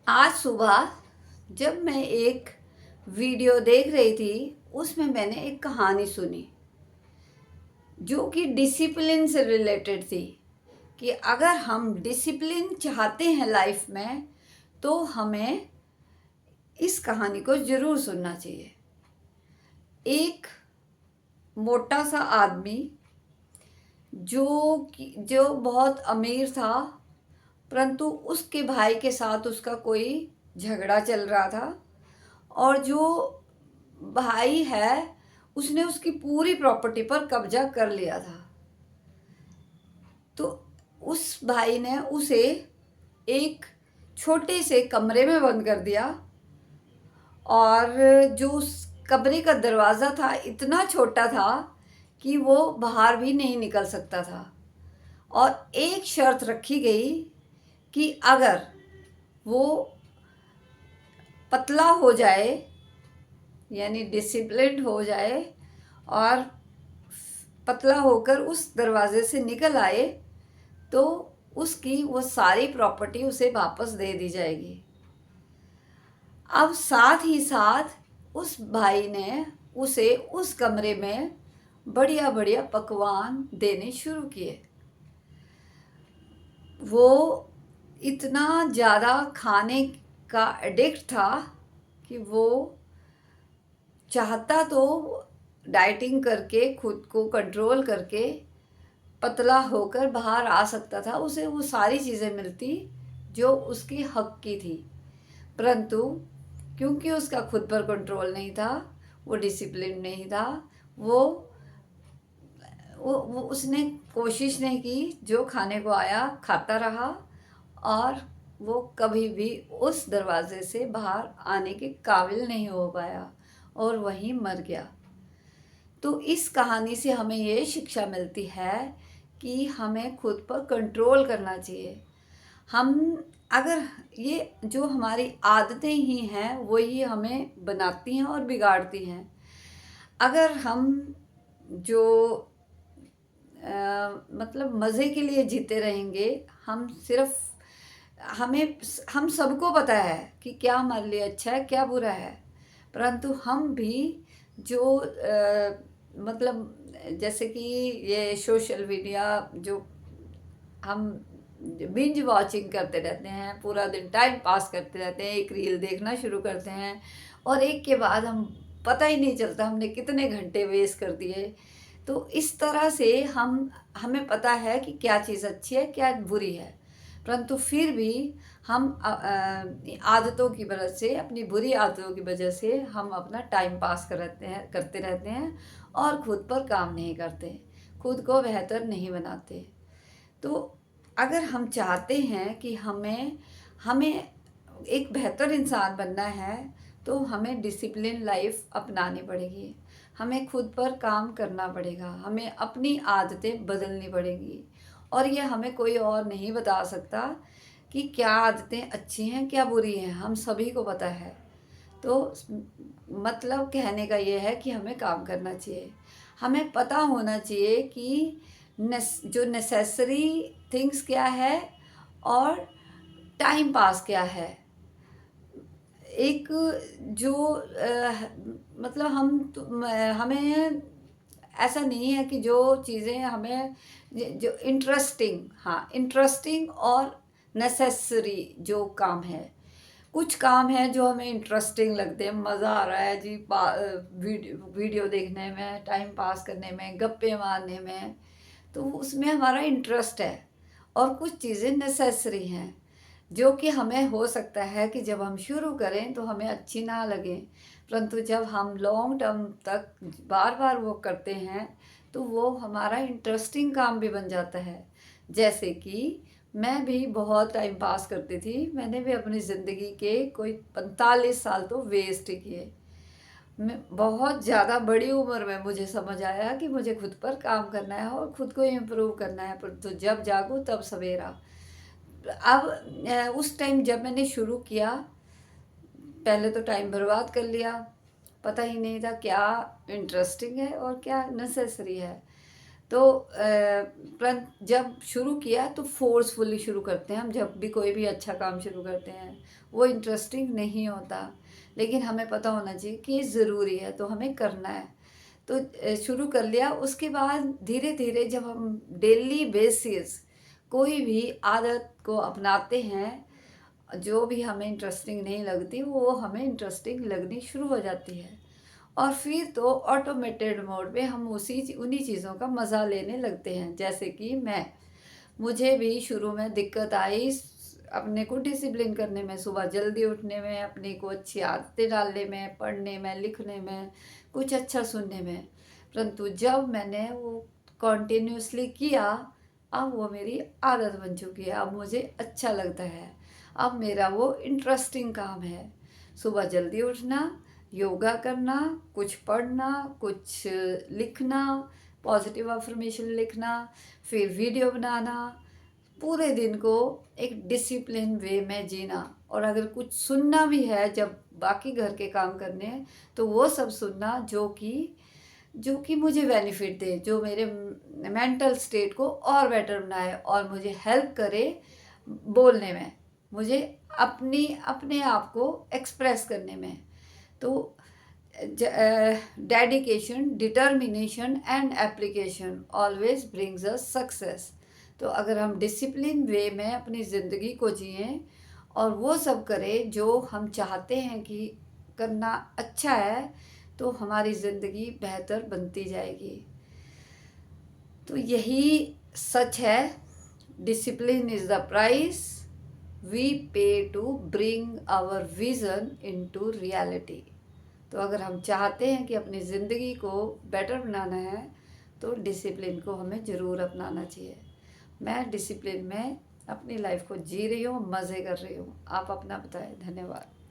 आज सुबह जब मैं एक वीडियो देख रही थी, उसमें मैंने एक कहानी सुनी जो कि डिसिप्लिन से रिलेटेड थी कि अगर हम डिसिप्लिन चाहते हैं लाइफ में तो हमें इस कहानी को ज़रूर सुनना चाहिए। एक मोटा सा आदमी जो बहुत अमीर था, परंतु उसके भाई के साथ उसका कोई झगड़ा चल रहा था और जो भाई है उसने उसकी पूरी प्रॉपर्टी पर कब्जा कर लिया था। तो उस भाई ने उसे एक छोटे से कमरे में बंद कर दिया और जो उस कमरे का दरवाज़ा था इतना छोटा था कि वो बाहर भी नहीं निकल सकता था। और एक शर्त रखी गई कि अगर वो पतला हो जाए, यानी डिसिप्लिन्ड हो जाए और पतला होकर उस दरवाजे से निकल आए तो उसकी वो सारी प्रॉपर्टी उसे वापस दे दी जाएगी। अब साथ ही साथ उस भाई ने उसे उस कमरे में बढ़िया बढ़िया पकवान देने शुरू किए। वो इतना ज़्यादा खाने का एडिक्ट था कि वो चाहता तो डाइटिंग करके खुद को कंट्रोल करके पतला होकर बाहर आ सकता था, उसे वो सारी चीज़ें मिलती जो उसकी हक की थी। परंतु क्योंकि उसका खुद पर कंट्रोल नहीं था, वो डिसिप्लिन नहीं था, वो उसने कोशिश नहीं की, जो खाने को आया खाता रहा और वो कभी भी उस दरवाजे से बाहर आने के काबिल नहीं हो पाया और वहीं मर गया। तो इस कहानी से हमें ये शिक्षा मिलती है कि हमें खुद पर कंट्रोल करना चाहिए। हम अगर ये जो हमारी आदतें ही हैं वही हमें बनाती हैं और बिगाड़ती हैं। अगर हम जो मतलब मज़े के लिए जीते रहेंगे, हम सिर्फ हमें हम सबको पता है कि क्या हमारे लिए अच्छा है क्या बुरा है, परंतु हम भी जो मतलब जैसे कि ये सोशल मीडिया जो हम बिंज वॉचिंग करते रहते हैं, पूरा दिन टाइम पास करते रहते हैं, एक रील देखना शुरू करते हैं और एक के बाद हम पता ही नहीं चलता हमने कितने घंटे वेस्ट कर दिए। तो इस तरह से हमें पता है कि क्या चीज़ अच्छी है क्या बुरी है, परंतु फिर भी हम आदतों की वजह से, अपनी बुरी आदतों की वजह से हम अपना टाइम पास करते रहते हैं और खुद पर काम नहीं करते, खुद को बेहतर नहीं बनाते। तो अगर हम चाहते हैं कि हमें हमें एक बेहतर इंसान बनना है तो हमें डिसिप्लिन लाइफ अपनानी पड़ेगी, हमें खुद पर काम करना पड़ेगा, हमें अपनी आदतें बदलनी पड़ेगी और ये हमें कोई और नहीं बता सकता कि क्या आदतें अच्छी हैं क्या बुरी हैं, हम सभी को पता है। तो मतलब कहने का ये है कि हमें काम करना चाहिए, हमें पता होना चाहिए कि जो नेसेसरी थिंग्स क्या है और टाइम पास क्या है। एक जो मतलब हमें ऐसा नहीं है कि जो चीज़ें हमें जो इंटरेस्टिंग, हाँ इंटरेस्टिंग और नेसेसरी जो काम है, कुछ काम है जो हमें इंटरेस्टिंग लगते हैं, मज़ा आ रहा है जी वीडियो देखने में, टाइम पास करने में, गप्पे मारने में, तो उसमें हमारा इंटरेस्ट है। और कुछ चीज़ें नेसेसरी हैं जो कि हमें हो सकता है कि जब हम शुरू करें तो हमें अच्छी ना लगे, परंतु जब हम लॉन्ग टर्म तक बार बार वो करते हैं तो वो हमारा इंटरेस्टिंग काम भी बन जाता है। जैसे कि मैं भी बहुत टाइम पास करती थी, मैंने भी अपनी ज़िंदगी के कोई 45 साल तो वेस्ट ही किए। मैं बहुत ज़्यादा बड़ी उम्र में मुझे समझ आया कि मुझे खुद पर काम करना है और खुद को इम्प्रूव करना है, पर तो जब जागो तब सवेरा। अब उस टाइम जब मैंने शुरू किया, पहले तो टाइम बर्बाद कर लिया, पता ही नहीं था क्या इंटरेस्टिंग है और क्या नेसेसरी है। तो परंतु जब शुरू किया तो फ़ोर्सफुली शुरू करते हैं हम, जब भी कोई भी अच्छा काम शुरू करते हैं वो इंटरेस्टिंग नहीं होता, लेकिन हमें पता होना चाहिए कि ये ज़रूरी है तो हमें करना है। तो शुरू कर लिया, उसके बाद धीरे धीरे जब हम डेली बेसिस कोई भी आदत को अपनाते हैं, जो भी हमें इंटरेस्टिंग नहीं लगती वो हमें इंटरेस्टिंग लगनी शुरू हो जाती है, और फिर तो ऑटोमेटेड मोड में हम उन्हीं चीज़ों का मज़ा लेने लगते हैं। जैसे कि मुझे भी शुरू में दिक्कत आई अपने को डिसिप्लिन करने में, सुबह जल्दी उठने में, अपने को अच्छी आदतें डालने में, पढ़ने में, लिखने में, कुछ अच्छा सुनने में। परंतु जब मैंने वो कॉन्टिन्यूसली किया, अब वो मेरी आदत बन चुकी है, अब मुझे अच्छा लगता है, अब मेरा वो इंटरेस्टिंग काम है। सुबह जल्दी उठना, योगा करना, कुछ पढ़ना, कुछ लिखना, पॉजिटिव अफर्मेशन लिखना, फिर वीडियो बनाना, पूरे दिन को एक डिसिप्लिन वे में जीना। और अगर कुछ सुनना भी है जब बाकी घर के काम करने हैं, तो वो सब सुनना जो कि मुझे बेनिफिट दे, जो मेरे मेंटल स्टेट को और बेटर बनाए और मुझे हेल्प करे बोलने में, मुझे अपने आप को एक्सप्रेस करने में। तो dedication, determination and application always brings us success. तो अगर हम डिसिप्लिन वे में अपनी ज़िंदगी को जिएं और वो सब करें जो हम चाहते हैं कि करना अच्छा है, तो हमारी ज़िंदगी बेहतर बनती जाएगी। तो यही सच है, discipline is the price we pay to bring our vision into reality. तो अगर हम चाहते हैं कि अपनी ज़िंदगी को बेटर बनाना है, तो डिसिप्लिन को हमें ज़रूर अपनाना चाहिए। मैं डिसिप्लिन में अपनी लाइफ को जी रही हूँ, मज़े कर रही हूँ। आप अपना बताएं। धन्यवाद।